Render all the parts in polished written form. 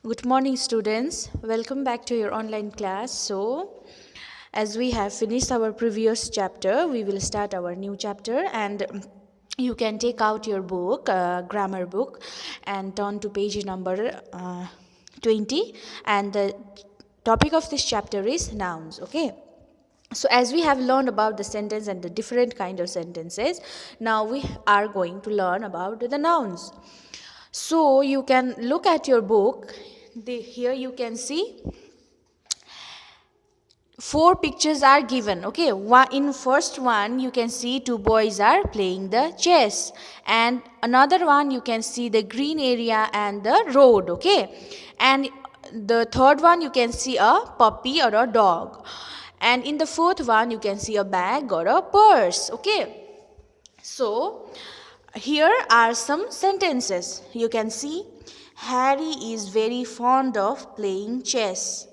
Good morning, students. Welcome back to your online class. So, as we have finished our previous chapter, we will start our new chapter, and you can take out your book, grammar book, and turn to page number 20. And the topic of this chapter is nouns. Okay. So as we have learned about the sentence and the different kind of sentences, now we are going to learn about the nouns. So you can look at your book. Here you can see 4 pictures are given. Okay, in first one you can see 2 boys are playing the chess, and another one you can see the green area and the road. Okay, and the third one you can see a puppy or a dog, and in the fourth one you can see a bag or a purse. Okay, so here are some sentences. You can see Harry is very fond of playing chess.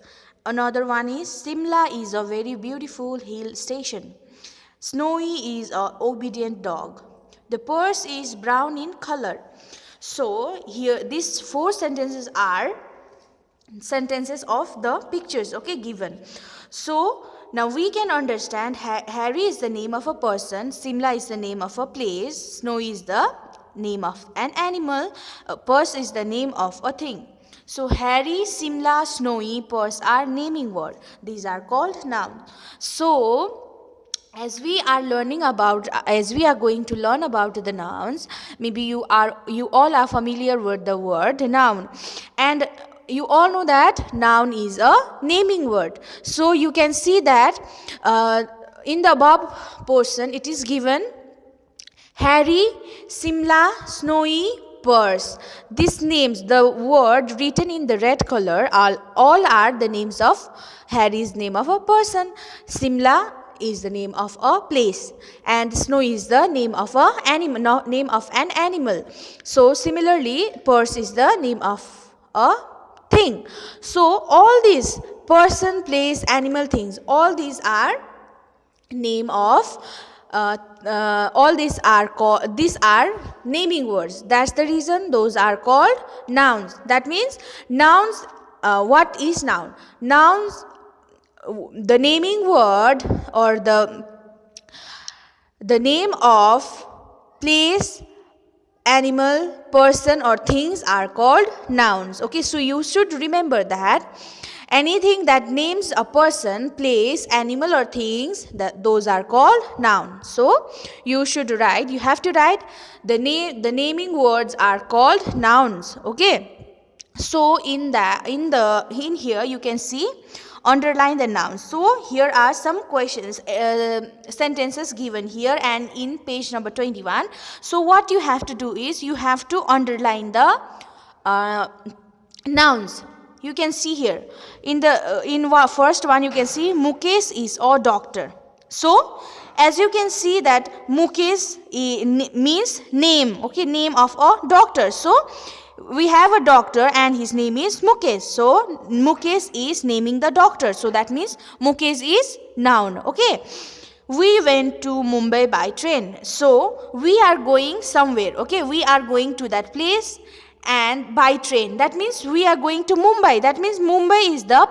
Another one is Simla is a very beautiful hill station. Snowy is a obedient dog. The purse is brown in color. So here these 4 sentences are sentences of the pictures, okay, given. So now we can understand Harry is the name of a person, Simla is the name of a place, Snow is the name of an animal, purse is the name of a thing. So Harry, Simla, Snowy, purse are naming words. These are called nouns. So as we are going to learn about the nouns, maybe you all are familiar with the word noun, and you all know that noun is a naming word. So you can see that in the above portion it is given Harry, Simla, Snowy, purse. These names, the word written in the red color, all are the names of Harry's name of a person, Simla is the name of a place, and Snow is the name of a animal, name of an animal. So similarly, purse is the name of a thing. So all these person, place, animal, things, all these are name of all these are naming words. That's the reason those are called nouns. That means nouns, what is noun? Nouns, the naming word or the name of place, animal, person or things are called nouns. Okay, so you should remember that anything that names a person, place, animal or things, those are called nouns. So you have to write the naming words are called nouns. Okay, so in here you can see underline the nouns. So here are some questions, sentences given here and in page number 21. So what you have to do is you have to underline the nouns. You can see here in the first one you can see Mukesh is a doctor. So as you can see that Mukesh means name, okay, name of a doctor. So we have a doctor and his name is Mukesh. So Mukesh is naming the doctor. So that means Mukesh is noun. Okay. We went to Mumbai by train. So we are going somewhere. Okay. We are going to that place and by train. That means we are going to Mumbai. That means Mumbai is the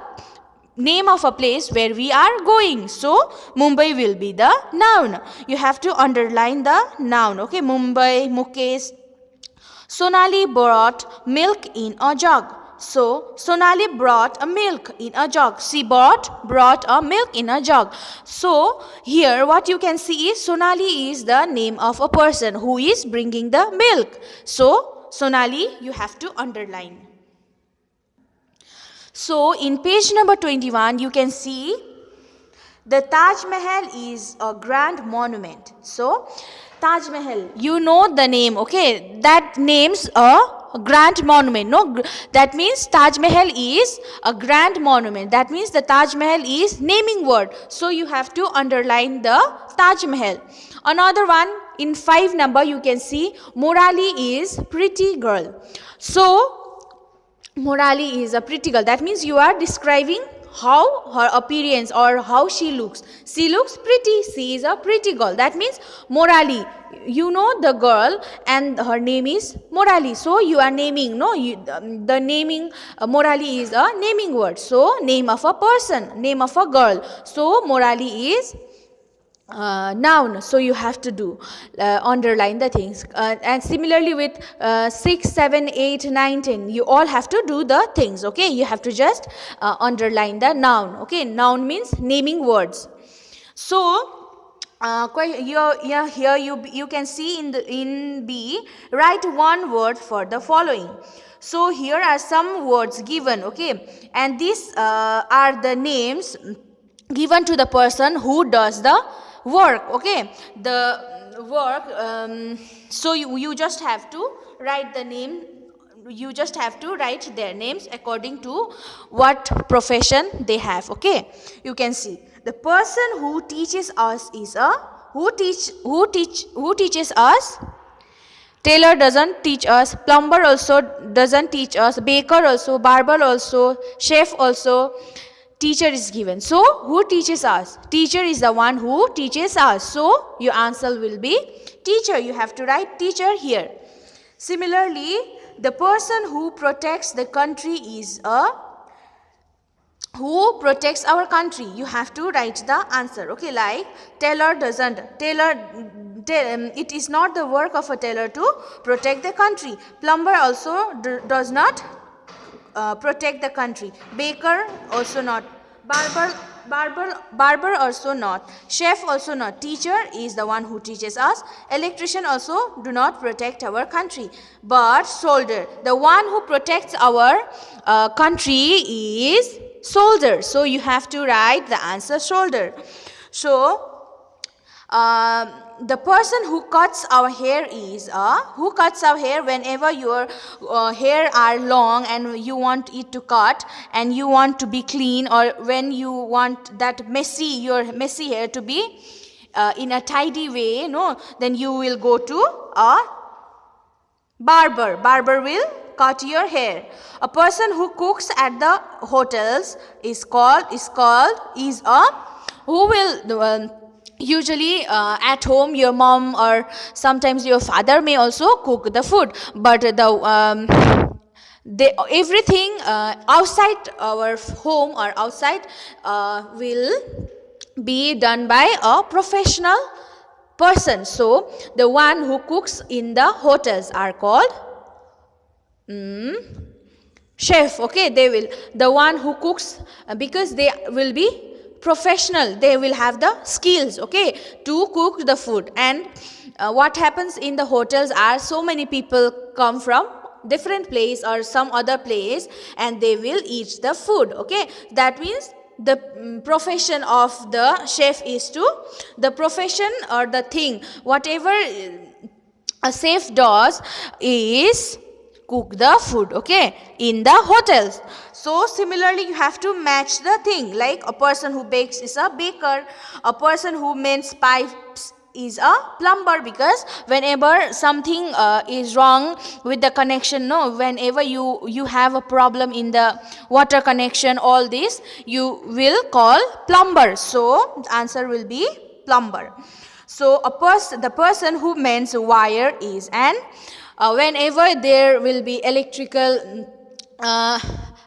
name of a place where we are going. So Mumbai will be the noun. You have to underline the noun. Okay. Mumbai, Mukesh. Sonali brought milk in a jug. So Sonali brought a milk in a jug. She brought a milk in a jug. So here what you can see is Sonali is the name of a person who is bringing the milk. So Sonali you have to underline. So in page number 21 you can see the Taj Mahal is a grand monument. So Taj Mahal, you know the name, okay? That name's a grand monument. No, that means Taj Mahal is a grand monument. That means the Taj Mahal is naming word. So you have to underline the Taj Mahal. Another one in 5 number you can see Murali is pretty girl. So Murali is a pretty girl. That means you are describing how her appearance or how she looks. She looks pretty. She is a pretty girl. That means Morali. You know the girl and her name is Morali. So you are naming. No, the naming Morali is a naming word. So name of a person, name of a girl. So Morali is noun, so you have to do underline the things, and similarly with 6, 7, 8, 9, 10, you all have to do the things. Okay, you have to just underline the noun. Okay, noun means naming words. So here you can see in B, write one word for the following. So here are some words given. Okay, and these are the names given to the person who does the work. Okay, the work, so you just have to write the name, you just have to write their names according to what profession they have. Okay, you can see the person who teaches us is a who teaches us. Tailor doesn't teach us, plumber also doesn't teach us, baker also, barber also, chef also. Teacher is given. So who teaches us? Teacher is the one who teaches us. So your answer will be teacher. You have to write teacher here. Similarly, the person who protects the country is a who protects our country. You have to write the answer. Okay, like tailor doesn't. It is not the work of a tailor to protect the country. Plumber also does not protect the country. Baker also not. Barber also not. Chef also not. Teacher is the one who teaches us. Electrician also do not protect our country. But soldier, the one who protects our country is soldier. So you have to write the answer soldier. So the person who cuts our hair is who cuts our hair whenever your hair are long and you want it to cut and you want to be clean, or when you want that your messy hair to be in a tidy way, no, then you will go to a barber. Barber will cut your hair. A person who cooks at the hotels is a who will usually at home your mom or sometimes your father may also cook the food, but everything outside our home or outside will be done by a professional person. So the one who cooks in the hotels are called chef. Okay, they will, the one who cooks, because they will be professional, they will have the skills, okay, to cook the food. And what happens in the hotels are so many people come from different place or some other place and they will eat the food. Okay, that means the profession of the chef is to, the profession or the thing whatever a chef does is cook the food, okay, in the hotels. So similarly you have to match the thing, like a person who bakes is a baker, a person who mends pipes is a plumber, because whenever something is wrong with the connection, no, whenever you have a problem in the water connection, all this you will call plumber. So the answer will be plumber. So the person who mends wire is an whenever there will be electrical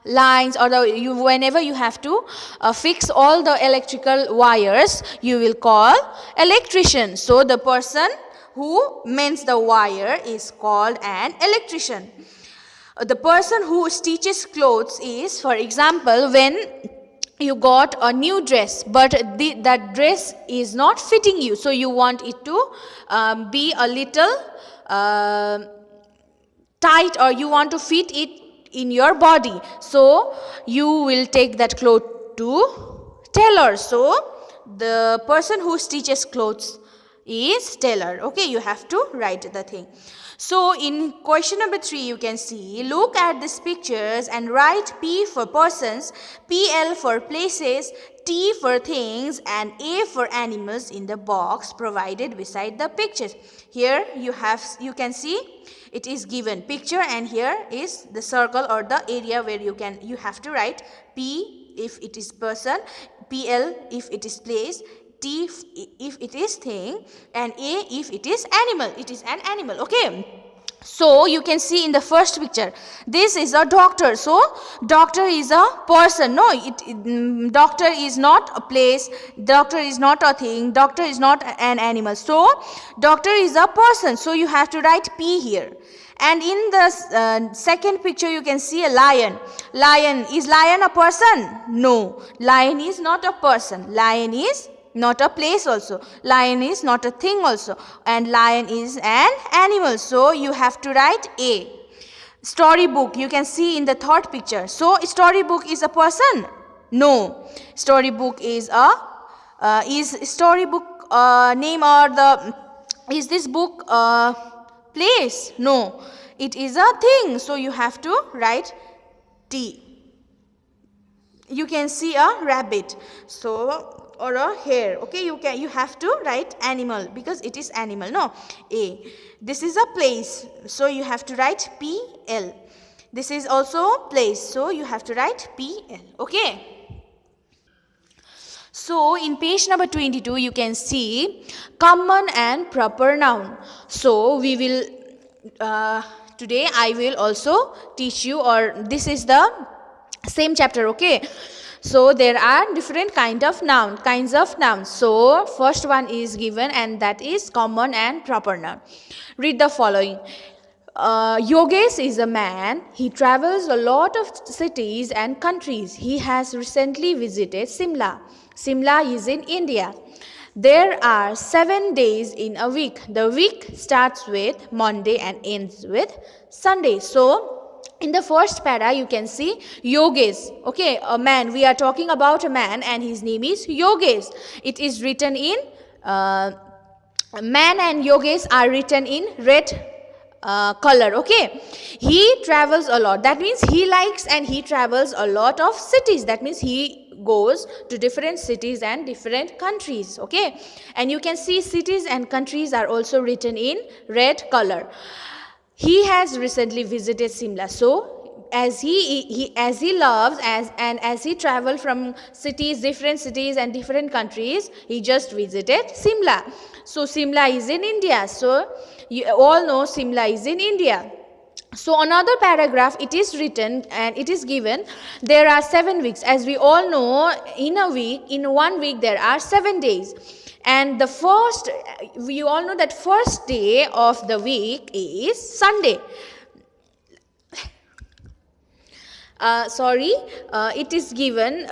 lines, or whenever you have to fix all the electrical wires, you will call electrician. So the person who mends the wire is called an electrician. The person who stitches clothes is, for example, when you got a new dress but that dress is not fitting you, so you want it to be a little tight, or you want to fit it in your body, so you will take that cloth to tailor. So the person who stitches clothes is tailor. Okay, you have to write the thing. So in question number 3 you can see, look at these pictures and write P for persons, PL for places, T for things, and A for animals in the box provided beside the pictures. Here you can see it is given picture, and here is the circle or the area where you have to write P, if it is person, PL if it is place, T if it is thing, and A if it is animal. It is an animal. Okay. So you can see in the first picture, this is a doctor. So doctor is a person. No, doctor is not a place, doctor is not a thing, doctor is not an animal. So doctor is a person. So you have to write P here. And in the second picture you can see a lion. Lion, is lion a person? No, lion is not a person. Lion is not a place also. Lion is not a thing also. And lion is an animal. So you have to write A. Storybook, you can see in the third picture. So storybook is a person? No. Storybook is a storybook name, or the is this book place? No. It is a thing. So you have to write T. You can see a rabbit. So or a hare. Okay, you have to write animal because it is animal. No, A. This is a place, so you have to write PL. This is also place, so you have to write PL. Okay. So in page number 22 you can see common and proper noun. So we will today I will also teach you, or this is the same chapter. Okay. So there are different kinds of nouns. So first one is given, and that is common and proper noun. Read the following. Yogesh is a man. He travels a lot of cities and countries. He has recently visited Simla. Simla is in India. There are 7 days in a week. The week starts with Monday and ends with Sunday. So in the first para you can see Yogesh. Okay, a man. We are talking about a man and his name is Yogesh. It is written in man and Yogesh are written in red color. Okay, he travels a lot. That means he likes and he travels a lot of cities. That means he goes to different cities and different countries. Okay, and you can see cities and countries are also written in red color. He has recently visited Simla. So as he loves as he traveled from different cities and different countries, he just visited Simla. So Simla is in India. So you all know Simla is in India. So another paragraph, it is written and it is given, there are 7 weeks. As we all know, in 1 week there are 7 days. And we all know that first day of the week is Sunday. It is given,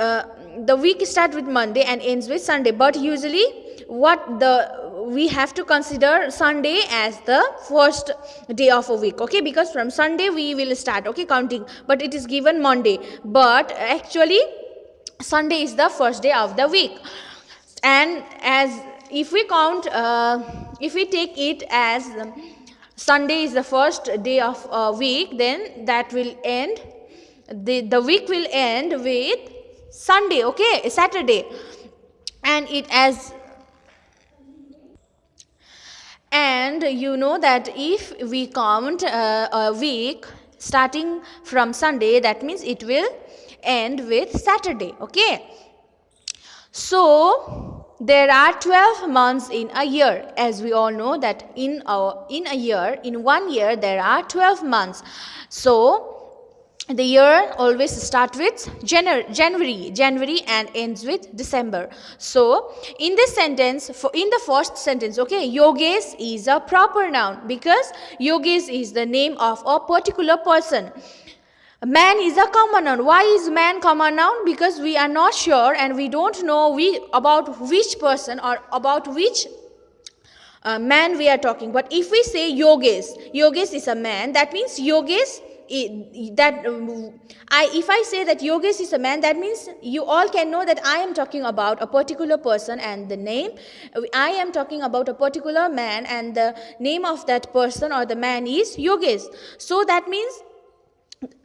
the week starts with Monday and ends with Sunday. But usually we have to consider Sunday as the first day of a week. Okay, because from Sunday we will start, counting. But it is given Monday. But actually Sunday is the first day of the week. And if we count, if we take it as Sunday is the first day of a week, then that will end, the week will end with Sunday, Saturday. And you know that if we count a week starting from Sunday, that means it will end with Saturday. Okay. So there are 12 months in a year. As we all know that in 1 year there are 12 months. So the year always starts with January and ends with December. So in this sentence, in the first sentence, Yogesh is a proper noun because Yogesh is the name of a particular person. Man is a common noun. Why is man common noun? Because we are not sure and we don't know about which person or about which man we are talking. But if we say Yogesh is a man, that means Yogesh. If I say that Yogesh is a man, that means you all can know that I am talking about a particular person and the name. I am talking about a particular man and the name of that person or the man is Yogesh. So that means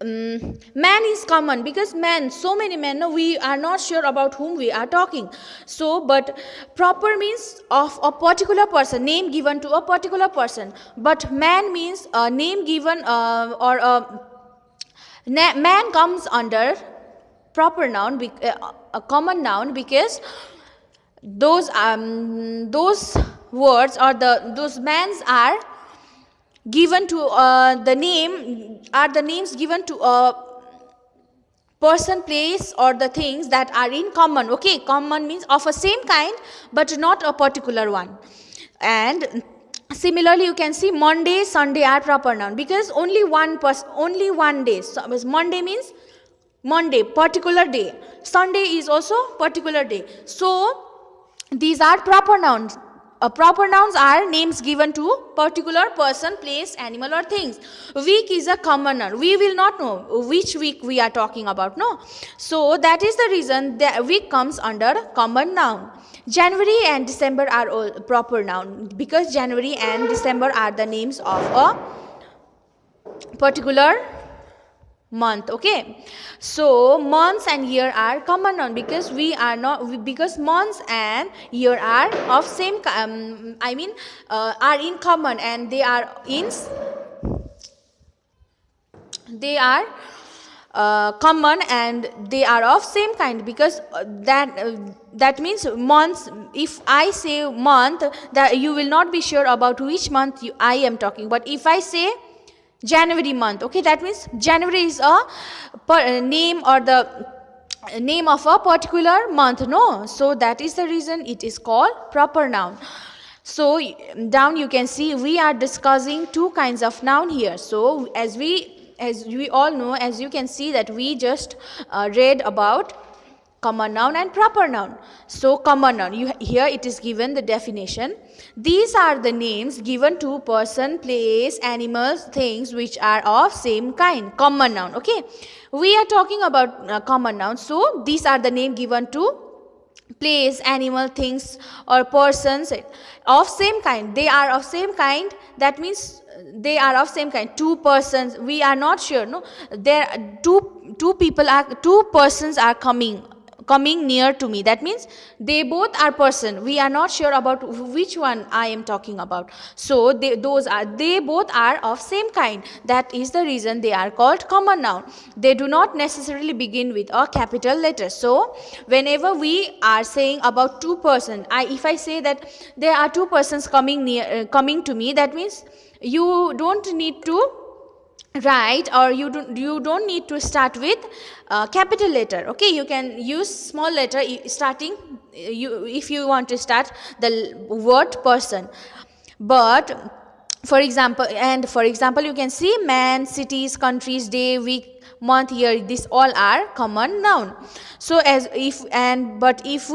man is common because so many men, we are not sure about whom we are talking. So but proper means of a particular person, name given to a particular person. But man means a name given or a man comes under proper noun, a common noun, because those words or those mans are given to the names given to a person, place, or the things that are in common. Okay, common means of a same kind but not a particular one. And similarly, you can see Monday, Sunday are proper noun because only one day. So Monday means Monday, particular day. Sunday is also particular day. So these are proper nouns. Proper nouns are names given to particular person, place, animal, or things. Week is a common noun. We will not know which week we are talking about, no? So that is the reason that week comes under common noun. January and December are all proper noun because January and December are the names of a particular month. Okay, so months and year are common noun because because months and year are of same are in common, and they are common, and they are of same kind because that means months. If I say month, that you will not be sure about which month I am talking, but if I say January month, okay, that means January is a name or the name of a particular month, no? So that is the reason it is called proper noun. So down you can see we are discussing two kinds of noun here. So as we all know, as you can see that we just read about common noun and proper noun. So common noun, here it is given the definition. These are the names given to person, place, animals, things which are of same kind. Common noun. Okay, we are talking about common noun. So these are the name given to place, animal, things, or persons of same kind. They are of same kind. That means they are of same kind. Two persons. We are not sure. No, there two persons are coming near to me. That means they both are person. We are not sure about which one I am talking about. So they both are of same kind. That is the reason they are called common noun. They do not necessarily begin with a capital letter. So whenever we are saying about two person, if I say that there are two persons coming to me, that means you don't need to write, or you don't need to start with capital letter. Okay, you can use small letter starting if you want to start the word person. But for example you can see man, cities, countries, day, week, month, year, these all are common noun. So but if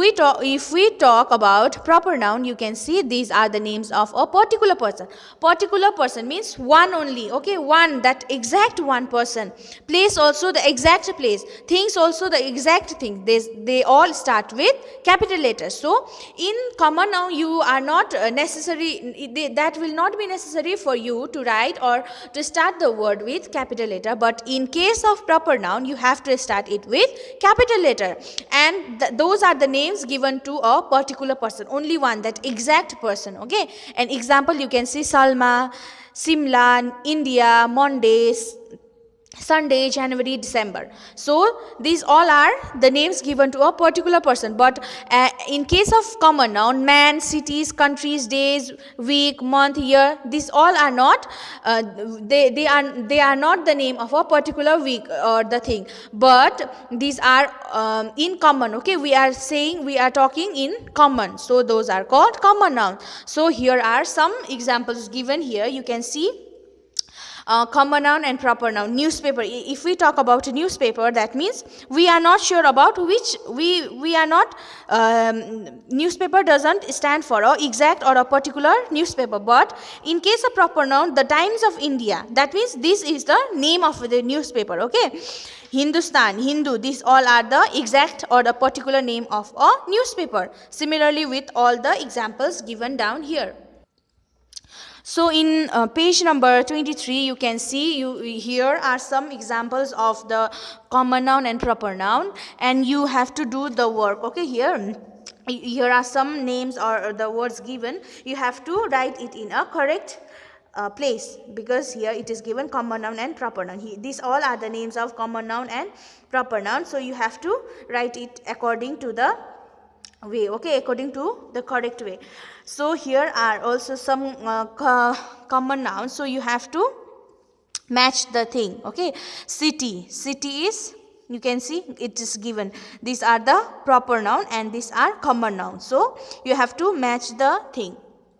we talk about proper noun, you can see these are the names of a particular person. Particular person means one only. Okay, one, that exact one person. Place also the exact place. Things also the exact thing. They all start with capital letters. So in common noun you are not that will not be necessary for you to write or to start the word with capital letter. But in case of proper noun, you have to start it with capital letter, and those are the names given to a particular person, only one, that exact person. Okay, an example you can see Salma, Simla, India, Monday, Sunday, January, December. So these all are the names given to a particular person. But in case of common noun, man, cities, countries, days, week, month, year, these all are not they are not the name of a particular week or the thing, but these are in common. Okay, we are talking in common, so those are called common nouns. So here are some examples given here. You can see common noun and proper noun. Newspaper. If we talk about a newspaper, that means we are not sure about which we are not. Newspaper doesn't stand for a exact or a particular newspaper. But in case of proper noun, the Times of India. That means this is the name of the newspaper. Okay, Hindustan, Hindu. These all are the exact or the particular name of a newspaper. Similarly, with all the examples given down here. So in page number 23, you can see here are some examples of the common noun and proper noun, and you have to do the work. Okay, here are some names or the words given. You have to write it in a correct place, because here it is given common noun and proper noun. These all are the names of common noun and proper noun. So you have to write it according to the way, okay, according to the correct way. So here are also some common nouns, so you have to match the thing, okay. City, city is, you can see it is given, these are the proper noun and these are common noun, so you have to match the thing.